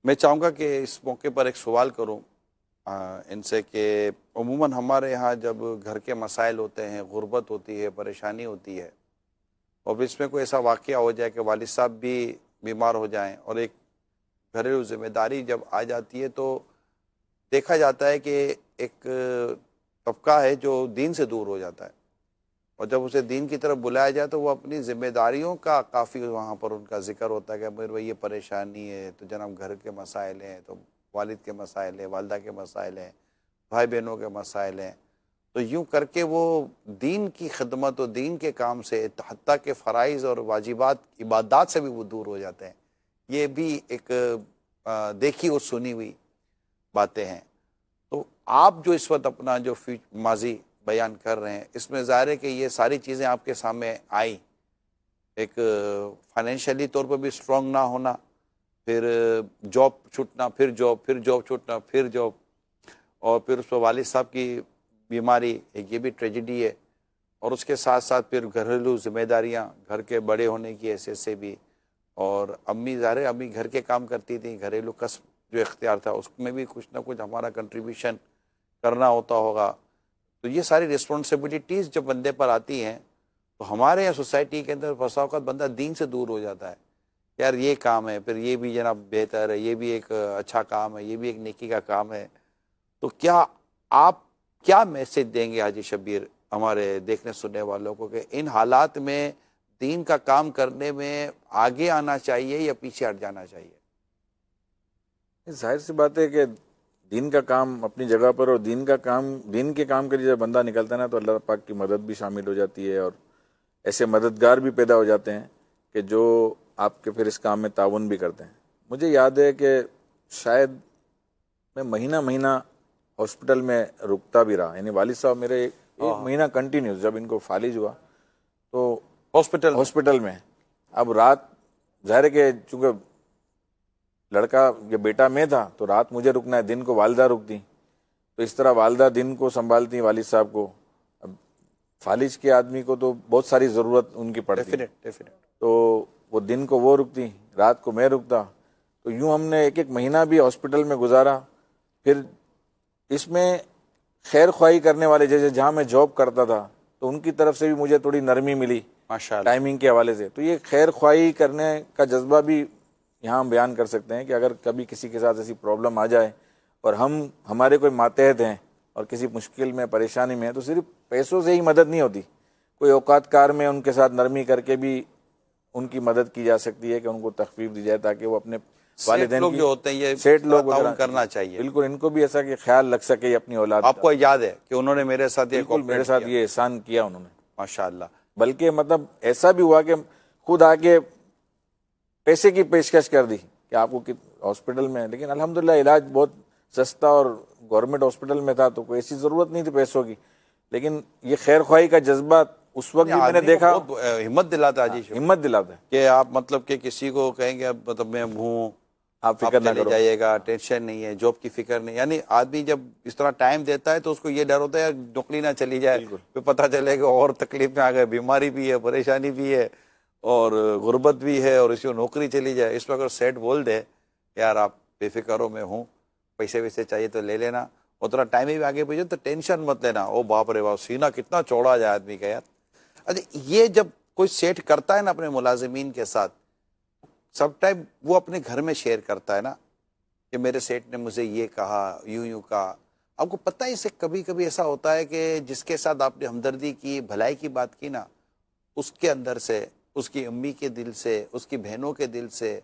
میں چاہوں گا کہ اس موقع پر ایک سوال کروں ان سے کہ عموماً ہمارے یہاں جب گھر کے مسائل ہوتے ہیں، غربت ہوتی ہے، پریشانی ہوتی ہے، اور اس میں کوئی ایسا واقعہ ہو جائے کہ والد صاحب بھی بیمار ہو جائیں اور ایک گھریلو ذمہ داری جب آ جاتی ہے، تو دیکھا جاتا ہے کہ ایک طبقہ ہے جو دین سے دور ہو جاتا ہے، اور جب اسے دین کی طرف بلایا جائے تو وہ اپنی ذمہ داریوں کا کافی وہاں پر ان کا ذکر ہوتا ہے کہ میرے بھائی یہ پریشانی ہے تو جناب گھر کے مسائل ہیں، تو والد کے مسائل ہیں، والدہ کے مسائل ہیں، بھائی بہنوں کے مسائل ہیں، تو یوں کر کے وہ دین کی خدمت اور دین کے کام سے حتیٰ کہ فرائض اور واجبات عبادات سے بھی وہ دور ہو جاتے ہیں۔ یہ بھی ایک دیکھی اور سنی ہوئی باتیں ہیں۔ تو آپ جو اس وقت اپنا جو ماضی بیان کر رہے ہیں، اس میں ظاہر ہے کہ یہ ساری چیزیں آپ کے سامنے آئیں، ایک فائنینشلی طور پر بھی اسٹرانگ نہ ہونا، پھر جاب چھوٹنا، پھر جاب، پھر جاب چھوٹنا، پھر جاب، اور پھر اس پر والد صاحب کی بیماری، ایک یہ بھی ٹریجڈی ہے، اور اس کے ساتھ ساتھ پھر گھریلو ذمہ داریاں، گھر کے بڑے ہونے کی حیثیت سے بھی، اور امی ظاہر ہے امی گھر کے کام کرتی تھیں، گھریلو کسب جو اختیار تھا اس میں بھی کچھ نہ کچھ ہمارا کنٹریبیوشن کرنا ہوتا ہوگا۔ تو یہ ساری رسپانسبلٹیز جب بندے پر آتی ہیں تو ہمارے یہاں سوسائٹی کے اندر بسا اوقات بندہ دین سے دور ہو جاتا ہے، یار یہ کام ہے، پھر یہ بھی جناب بہتر ہے، یہ بھی ایک اچھا کام ہے، یہ بھی ایک نیکی کا کام ہے۔ تو کیا آپ کیا میسج دیں گے حاجی شبیر ہمارے دیکھنے سننے والوں کو کہ ان حالات میں دین کا کام کرنے میں آگے آنا چاہیے یا پیچھے ہٹ جانا چاہیے؟ ظاہر سی بات ہے کہ دین کا کام اپنی جگہ پر، اور دین کے کام کے لیے جب بندہ نکلتا ہے نا تو اللہ پاک کی مدد بھی شامل ہو جاتی ہے، اور ایسے مددگار بھی پیدا ہو جاتے ہیں کہ جو آپ کے پھر اس کام میں تعاون بھی کرتے ہیں۔ مجھے یاد ہے کہ شاید میں مہینہ مہینہ ہاسپٹل میں رکتا بھی رہا، یعنی والد صاحب میرے ایک مہینہ کنٹینیوس، جب ان کو فالج ہوا تو ہاسپٹل میں اب رات، ظاہر ہے کہ چونکہ لڑکا یا بیٹا میں تھا تو رات مجھے رکنا ہے، دن کو والدہ رکتی، تو اس طرح والدہ دن کو سنبھالتی والد صاحب کو۔ اب فالج کے آدمی کو تو بہت ساری ضرورت ان کی پڑتی، تو وہ دن کو وہ رکتی، رات کو میں رکتا، تو یوں ہم نے ایک مہینہ بھی ہاسپٹل میں گزارا۔ پھر اس میں خیر خواہی کرنے والے، جیسے جہاں میں جاب کرتا تھا تو ان کی طرف سے بھی مجھے تھوڑی نرمی ملی ٹائمنگ کے حوالے سے، تو یہ خیر خواہی کرنے کا جذبہ بھی یہاں ہم بیان کر سکتے ہیں کہ اگر کبھی کسی کے ساتھ ایسی پرابلم آ جائے اور ہمارے کوئی ماتحت ہیں اور کسی مشکل میں پریشانی میں ہیں، تو صرف پیسوں سے ہی مدد نہیں ہوتی، کوئی اوقات کار میں ان کے ساتھ نرمی کر کے بھی ان کی مدد کی جا سکتی ہے کہ ان کو تخفیف دی جائے تاکہ وہ اپنے والدین کی، جو ہوتے ہیں یہ سیٹ لوگ تعاون کرنا چاہیے، بالکل ان کو بھی ایسا کہ خیال رکھ سکے اپنی اولاد۔ آپ کو یاد ہے کہ انہوں نے میرے ساتھ بالکل میرے ساتھ یہ احسان کیا انہوں نے، ماشاءاللہ، بلکہ مطلب ایسا بھی ہوا کہ خود آ کے پیسے کی پیشکش کر دی کہ آپ کو ہاسپٹل میں، لیکن الحمدللہ علاج بہت سستا اور گورنمنٹ ہاسپٹل میں تھا تو کوئی ایسی ضرورت نہیں تھی پیسوں کی، لیکن یہ خیر خواہی کا جذبہ اس وقت بھی میں نے دیکھا، ہمت دلاتا ہے جی، ہمت دلاتا ہے کہ آپ مطلب کہ کسی کو کہیں گے مطلب میں ہوں، آپ فکر نہ چلے کرو، جائیے گا، ٹینشن نہیں ہے، جاب کی فکر نہیں، یعنی آدمی جب اس طرح ٹائم دیتا ہے تو اس کو یہ ڈر ہوتا ہے نوکری نہ چلی جائے، پھر پتہ چلے کہ اور تکلیف میں آ گئے، بیماری بھی ہے، پریشانی بھی ہے، اور غربت بھی ہے، اور اسی کو نوکری چلی جائے۔ اس میں اگر سیٹ بول دے یار آپ بے فکر ہو، میں ہوں، پیسے ویسے چاہیے تو لے لینا، اور تھوڑا ٹائم بھی آگے بھیجو تو ٹینشن مت لینا، او باپ رے باپ، سینہ کتنا چوڑا جائے آدمی کا یار۔ اچھا یہ جب کوئی سیٹ کرتا ہے نا اپنے ملازمین کے ساتھ، سب ٹائم وہ اپنے گھر میں شیئر کرتا ہے نا کہ میرے سیٹ نے مجھے یہ کہا، یوں کہا۔ آپ کو پتہ ہے اسے کبھی کبھی ایسا ہوتا ہے کہ جس کے ساتھ آپ نے ہمدردی کی، بھلائی کی بات کی نا، اس کے اندر سے، اس کی امی کے دل سے، اس کی بہنوں کے دل سے،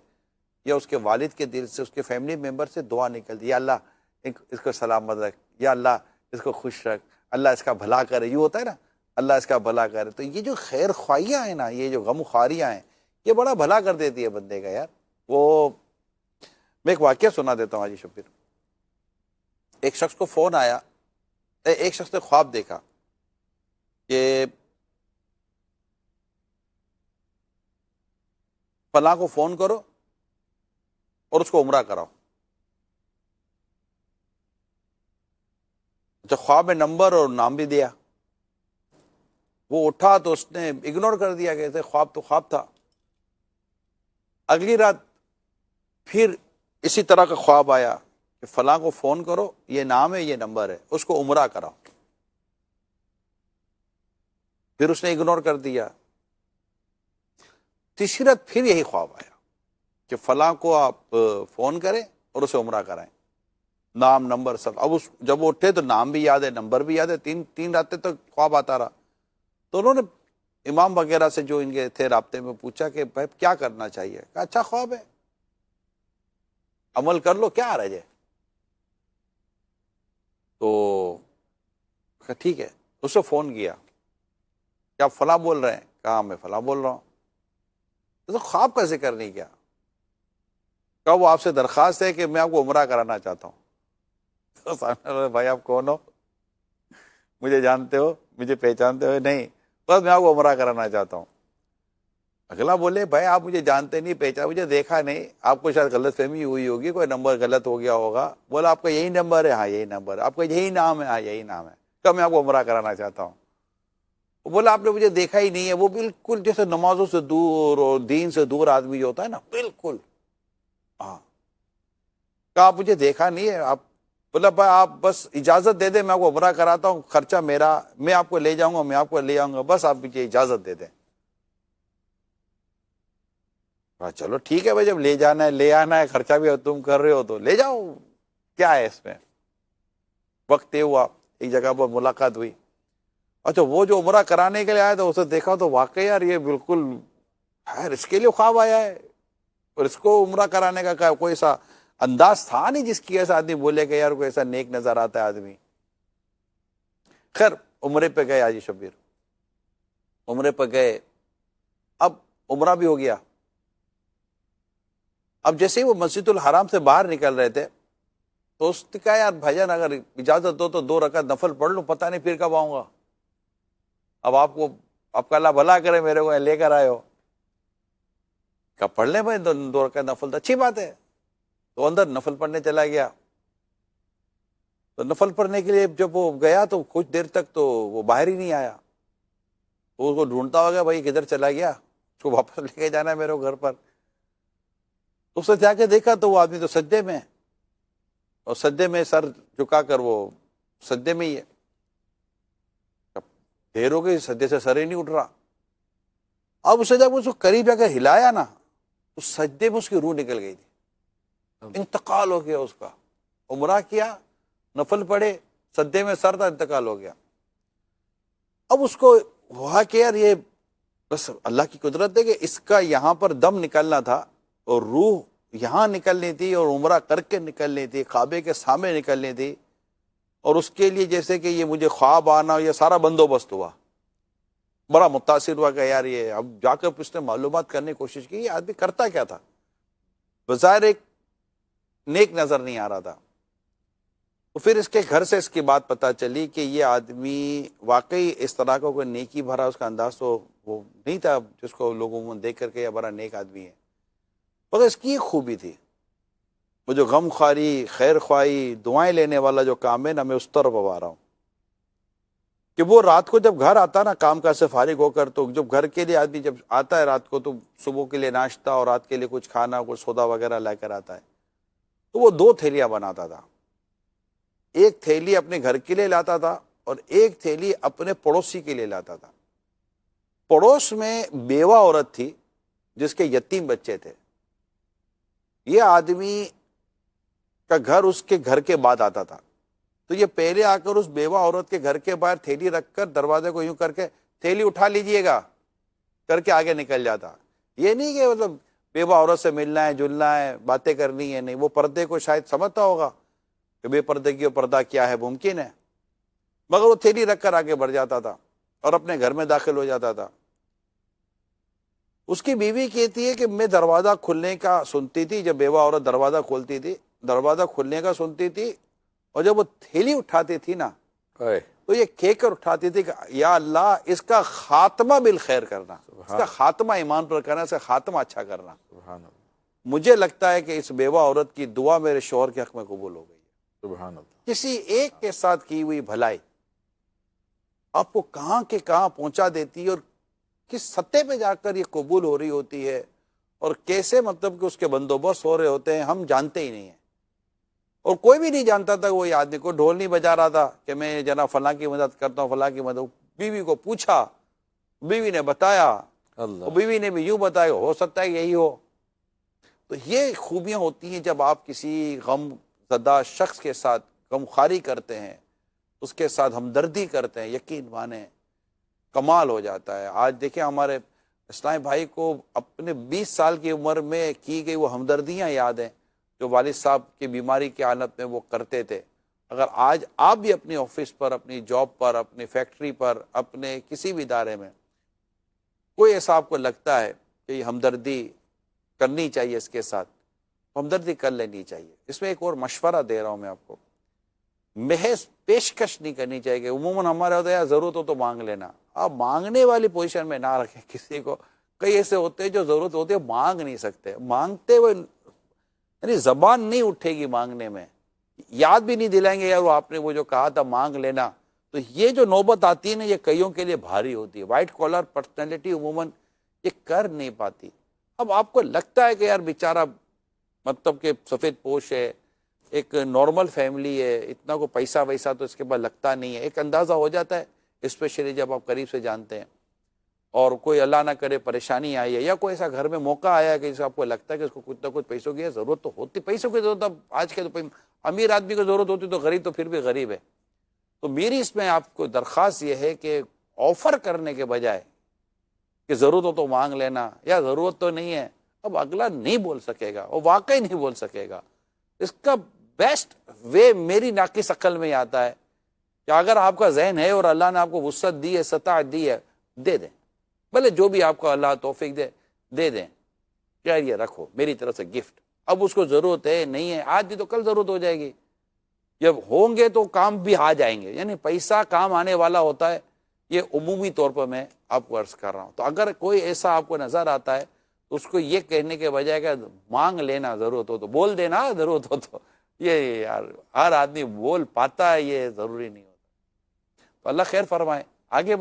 یا اس کے والد کے دل سے، اس کے فیملی ممبر سے دعا نکلتی، یا اللہ اس کو سلامت رکھ، یا اللہ اس کو خوش رکھ، اللہ اس کا بھلا کرے، یوں ہوتا ہے نا، اللہ اس کا بھلا کرے۔ تو یہ جو خیر خواہیاں ہیں نا، یہ جو غم خواریاں ہیں، یہ بڑا بھلا کر دیتی ہے بندے کا یار۔ وہ میں ایک واقعہ سنا دیتا ہوں حاجی شبیر۔ ایک شخص کو فون آیا، ایک شخص نے خواب دیکھا کہ فلاں کو فون کرو اور اس کو عمرہ کراؤ۔ اچھا، خواب میں نمبر اور نام بھی دیا، وہ اٹھا تو اس نے اگنور کر دیا کہ خواب تو خواب تھا۔ اگلی رات پھر اسی طرح کا خواب آیا کہ فلاں کو فون کرو، یہ نام ہے، یہ نمبر ہے، اس کو عمرہ کراؤ. پھر اس نے اگنور کر دیا. تیسری رات پھر یہی خواب آیا کہ فلاں کو آپ فون کریں اور اسے عمرہ کرائیں، نام نمبر سب. اب جب وہ اٹھے تو نام بھی یاد ہے، نمبر بھی یاد ہے. تین راتیں تک خواب آتا رہا. تو انہوں نے امام وغیرہ سے جو ان کے تھے رابطے میں پوچھا کہ بھائی کیا کرنا چاہیے. کہا اچھا خواب ہے، عمل کر لو، کیا رہ جائے. تو کہا ٹھیک ہے. اسے فون کیا کہ آپ فلاں بول رہے ہیں. کہا میں فلاں بول رہا ہوں. تو خواب کا ذکر نہیں کیا. کہا وہ آپ سے درخواست ہے کہ میں آپ کو عمرہ کرانا چاہتا ہوں. تو سامنے والے بھائی آپ کون ہو، مجھے جانتے ہو، مجھے پہچانتے ہو؟ نہیں، بس میں آپ کو عمرہ کرانا چاہتا ہوں. اگلا بولے بھائی آپ مجھے جانتے نہیں، پہچان، مجھے دیکھا نہیں، آپ کو شاید غلط فہمی ہوئی ہوگی، کوئی نمبر غلط ہو گیا ہوگا. بولا آپ کا یہی نمبر ہے؟ ہاں یہی نمبر ہے. آپ کا یہی نام ہے؟ ہاں یہی نام ہے. کہا میں آپ کو عمرہ کرانا چاہتا ہوں. بولا آپ نے مجھے دیکھا ہی نہیں ہے. وہ بالکل جیسے نمازوں سے دور اور دین سے دور آدمی جو ہوتا ہے نا، بالکل. ہاں. کہا آپ مجھے دیکھا نہیں ہے. آپ بولا بھائی آپ بس اجازت دے دیں، میں آپ کو عمرہ کراتا ہوں، خرچہ میرا، میں آپ کو لے جاؤں گا، میں آپ کو لے آؤں گا، بس آپ مجھے اجازت دے دیں. چلو ٹھیک ہے بھائی، جب لے جانا ہے، لے آنا ہے، خرچہ بھی تم کر رہے ہو تو لے جاؤ، کیا ہے اس میں. وقت یہ ہوا، ایک جگہ پر ملاقات ہوئی. اچھا وہ جو عمرہ کرانے کے لیے آیا تھا اسے دیکھا تو واقعی یار یہ بالکل خیر اس کے لیے خواب آیا ہے، اور اس کو عمرہ کرانے کا کوئی ایسا انداز تھا نہیں جس کی ایسا آدمی بولے کہ یار کوئی ایسا نیک نظر آتا ہے آدمی. خیر عمرے پہ گئے حاجی شبیر، عمرے پہ گئے. اب عمرہ بھی ہو گیا. اب جیسے ہی وہ مسجد الحرام سے باہر نکل رہے تھے تو اس نے کہا یار بھائی جان اگر اجازت دو تو 2 رکعت نفل پڑھ لوں، پتہ نہیں پھر کب آؤں گا. اب آپ کا اللہ بھلا کرے میرے کو لے کر آئے ہو. کہا پڑھ لیں بھائی 2 رکعت نفل، تو اچھی بات ہے. تو اندر نفل پڑھنے چلا گیا. تو نفل پڑھنے کے لیے جب وہ گیا تو کچھ دیر تک تو وہ باہر ہی نہیں آیا. تو اس کو ڈھونڈتا ہوگا بھائی کدھر چلا گیا، اس کو واپس لے کے جانا ہے میرے کو گھر پر. تو اس نے جا کے دیکھا تو وہ آدمی تو سجدے میں ہے، اور سجدے میں سر جھکا کر وہ سجدے میں ہی ہے. دیر ہو گئی، سجدے سے سر ہی نہیں اٹھ رہا. اب اسے جب اس کو قریب جا کر ہلایا نا تو سجدے میں اس کی روح نکل گئی تھی. انتقال ہو گیا اس کا. عمرہ کیا، نفل پڑھے، سجدے میں سر تھا، انتقال ہو گیا. اب اس کو ہوا کہ یار یہ بس اللہ کی قدرت ہے کہ اس کا یہاں پر دم نکلنا تھا اور روح یہاں نکلنی تھی اور عمرہ کر کے نکلنی تھی، کعبے کے سامنے نکلنی تھی. اور اس کے لیے جیسے کہ یہ مجھے خواب آنا، یہ سارا بندوبست ہوا. بڑا متاثر ہوا کہ یار یہ، اب جا کر اس نے معلومات کرنے کی کوشش کی یہ آدمی کرتا کیا تھا. بظاہر ایک نیک نظر نہیں آ رہا تھا. تو پھر اس کے گھر سے اس کی بات پتہ چلی کہ یہ آدمی واقعی اس طرح کا کوئی نیکی بھرا اس کا انداز تو وہ نہیں تھا جس کو لوگوں دیکھ کر کے یہ بڑا نیک آدمی ہے. مگر اس کی ایک خوبی تھی، وہ جو غم خواری، خیر خواہی، دعائیں لینے والا جو کام ہے نا، میں اس طرف اب آ رہا ہوں کہ وہ رات کو جب گھر آتا نا کام کاج سے فارغ ہو کر، تو جب گھر کے لیے آدمی جب آتا ہے رات کو تو صبح کے لیے ناشتہ اور رات کے لیے کچھ کھانا، کچھ سودا وغیرہ لے کر آتا ہے. تو وہ 2 تھیلیاں بناتا تھا. ایک تھیلی اپنے گھر کے لیے لاتا تھا اور ایک تھیلی اپنے پڑوسی کے لیے لاتا تھا. پڑوس میں بیوہ عورت تھی جس کے یتیم بچے تھے. یہ آدمی کا گھر اس کے گھر کے بعد آتا تھا. تو یہ پہلے آ کر اس بیوہ عورت کے گھر کے باہر تھیلی رکھ کر دروازے کو یوں کر کے تھیلی اٹھا لیجئے گا کر کے آگے نکل جاتا. یہ نہیں کہ مطلب بیوہ عورت سے ملنا ہے، جلنا ہے، باتیں کرنی ہے، نہیں. وہ پردے کو شاید سمجھتا ہوگا کہ بے پردگی اور پردہ کیا ہے، ممکن ہے. مگر وہ تھیلی رکھ کر آگے بڑھ جاتا تھا اور اپنے گھر میں داخل ہو جاتا تھا. اس کی بیوی کہتی ہے کہ میں دروازہ کھلنے کا سنتی تھی، جب بیوہ عورت دروازہ کھولتی تھی، دروازہ کھلنے کا سنتی تھی، اور جب وہ تھیلی اٹھاتی تھی نا تو یہ کہہ کر اٹھاتی تھی کہ یا اللہ اس کا خاتمہ بالخیر کرنا، اس کا خاتمہ ایمان پر کرنا، اس کا خاتمہ اچھا کرنا. سبحان اللہ، مجھے لگتا ہے کہ اس بیوہ عورت کی دعا میرے شوہر کے حق میں قبول ہو گئی. سبحان اللہ. کسی ایک کے ساتھ کی ہوئی بھلائی آپ کو کہاں کے کہاں پہنچا دیتی ہے، اور کس سطح پہ جا کر یہ قبول ہو رہی ہوتی ہے. اور کیسے مطلب کہ اس کے بندوبست ہو رہے ہوتے ہیں ہم جانتے ہی نہیں ہیں. اور کوئی بھی نہیں جانتا تھا وہی آدمی کو ڈھول نہیں بجا رہا تھا کہ میں جناب فلاں کی مدد کرتا ہوں فلاں کی مدد. بیوی کو پوچھا, بیوی نے بتایا, اور بیوی نے بھی یوں بتایا, ہو سکتا ہے یہی ہو. تو یہ خوبیاں ہوتی ہیں جب آپ کسی غم زدہ شخص کے ساتھ غمخواری کرتے ہیں, اس کے ساتھ ہمدردی کرتے ہیں, یقین مانیں کمال ہو جاتا ہے. آج دیکھیں ہمارے اسلامی بھائی کو اپنے 20 سال کی عمر میں کی گئی وہ ہمدردیاں یاد ہیں جو والد صاحب کی بیماری کی حالت میں وہ کرتے تھے. اگر آج آپ بھی اپنے آفس پر, اپنی جاب پر, اپنی فیکٹری پر, اپنے کسی بھی ادارے میں کوئی ایسا آپ کو لگتا ہے کہ یہ ہمدردی کرنی چاہیے اس کے ساتھ, ہمدردی کر لینی چاہیے. اس میں ایک اور مشورہ دے رہا ہوں میں آپ کو, محض پیشکش نہیں کرنی چاہیے کہ عموماً ہمارے ہوتا ہے ضرورت ہو تو مانگ لینا. آپ مانگنے والی پوزیشن میں نہ رکھیں کسی کو. کئی ایسے ہوتے ہیں جو ضرورت ہوتی ہے مانگ نہیں سکتے, مانگتے ہوئے یعنی زبان نہیں اٹھے گی مانگنے میں, یاد بھی نہیں دلائیں گے یار وہ آپ نے وہ جو کہا تھا مانگ لینا. تو یہ جو نوبت آتی ہے نا یہ کئیوں کے لیے بھاری ہوتی ہے. وائٹ کالر پرسنالٹی عموماً یہ کر نہیں پاتی. اب آپ کو لگتا ہے کہ یار بیچارہ مطلب کہ سفید پوش ہے, ایک نارمل فیملی ہے, اتنا کو پیسہ ویسہ تو اس کے پاس لگتا نہیں ہے. ایک اندازہ ہو جاتا ہے اسپیشلی جب آپ قریب سے جانتے ہیں, اور کوئی اللہ نہ کرے پریشانی آئی ہے یا کوئی ایسا گھر میں موقع آیا ہے کہ جس آپ کو لگتا ہے کہ اس کو کچھ نہ کچھ پیسوں کی ضرورت تو ہوتی. پیسوں کی ضرورت اب آج کے تو امیر آدمی کو ضرورت ہوتی تو غریب تو پھر بھی غریب ہے. تو میری اس میں آپ کو درخواست یہ ہے کہ آفر کرنے کے بجائے کہ ضرورت ہو تو مانگ لینا یا ضرورت تو نہیں ہے, اب اگلا نہیں بول سکے گا, وہ واقعی نہیں بول سکے گا. اس کا بیسٹ وے میری ناقص عقل میں آتا ہے کہ اگر آپ کا ذہن ہے اور اللہ نے آپ کو وسعت دی ہے, استطاعت دی ہے, دے دیں. بھلے جو بھی آپ کو اللہ توفیق دے دیں, یار یہ رکھو میری طرف سے گفٹ. اب اس کو ضرورت ہے نہیں ہے, آج بھی تو کل ضرورت ہو جائے گی. جب ہوں گے تو کام بھی آ جائیں گے. یعنی پیسہ کام آنے والا ہوتا ہے, یہ عمومی طور پر میں آپ کو عرض کر رہا ہوں. تو اگر کوئی ایسا آپ کو نظر آتا ہے تو اس کو یہ کہنے کے بجائے کہ مانگ لینا, ضرورت ہو تو بول دینا, ضرورت ہو تو یہ یار ہر آدمی بول پاتا ہے یہ ضروری نہیں ہوتا. تو اللہ خیر فرمائے. آگے